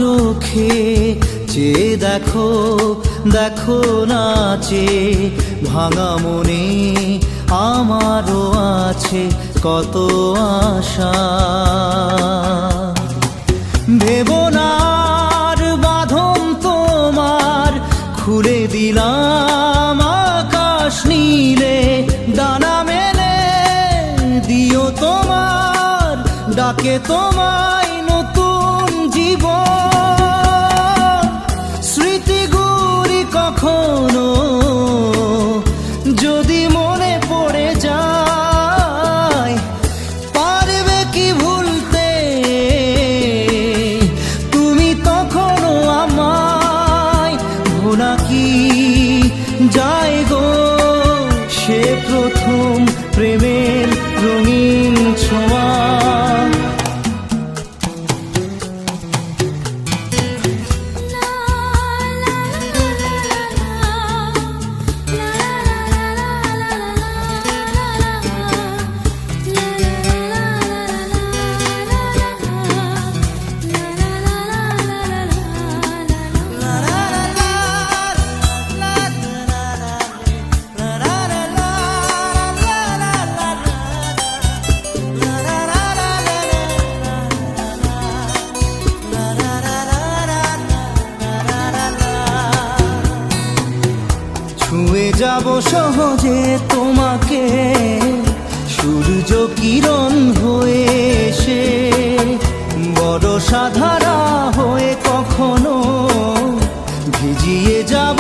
চোখে চেয়ে দেখো, দেখো নাচে ভাঙা মনে আমারও আছে কত আশা। ভেবো না আর বাঁধন তোমার, খুলে দিলাম আকাশ নীলে, ডানা মেলে দিও তোমার ডাকে তোমায় নতুন জীবন। স্মৃতিগুলি কখনো যদি মনে পড়ে যায়, পারবে কি ভুলতে তুমি তখনও আমায়? ভোলা কি যায় গো সে প্রথম প্রেমের রঙিন ছোঁয়া। ছুঁয়ে যাব সহজে তোমাকে সূর্য কিরণ হয়ে এসে, বরষা ধারা হয়ে কখনো ভিজিয়ে যাব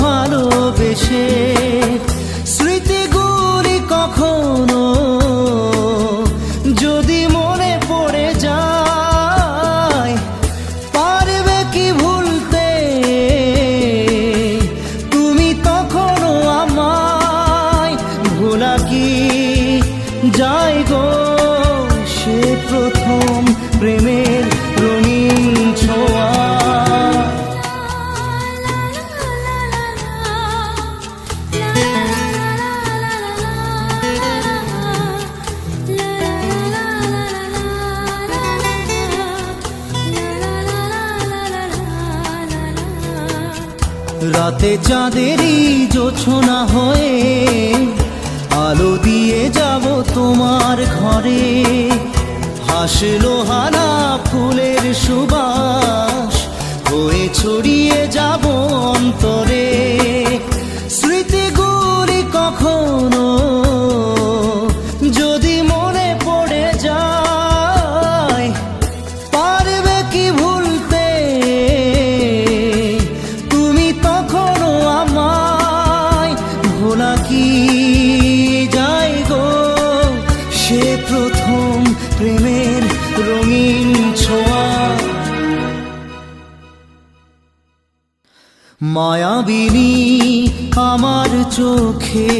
ভালোবেসে। স্মৃতিগুলি কখনো যদি মনে পড়ে যায়, পারবে কি ভুলতে তুমি তখনও আমায়? ভোলা কি যায় গো সে প্রথম প্রেমের রঙিন ছোঁয়া। রাতে চাঁদেরই জোছনা হয়ে আলো দিয়ে যাব তোমার ঘরে, হাসলো হানা ফুলের সুবাস হয়ে ছড়িয়ে যাব অন্তরে। স্মৃতিগুলি কখনো যদি মনে পড়ে যায়, পারবে কি ভুলতে তুমি তখনও আমায়? ভোলা কি যায় গো সে প্রথম প্রেমের রঙিন ছোঁয়া। মায়াবিনী আমার চোখে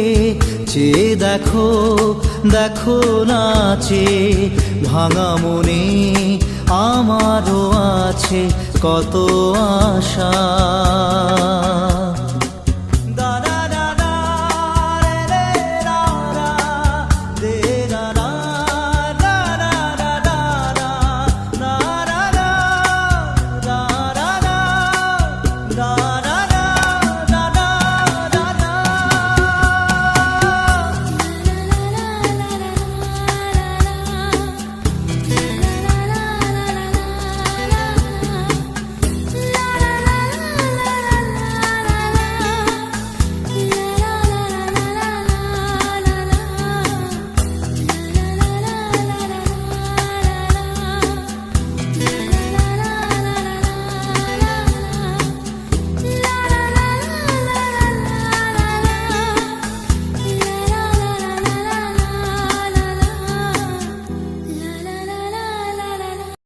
চেয়ে দেখো, দেখো নাচে ভাঙা মনে আমারও আছে কত আশা।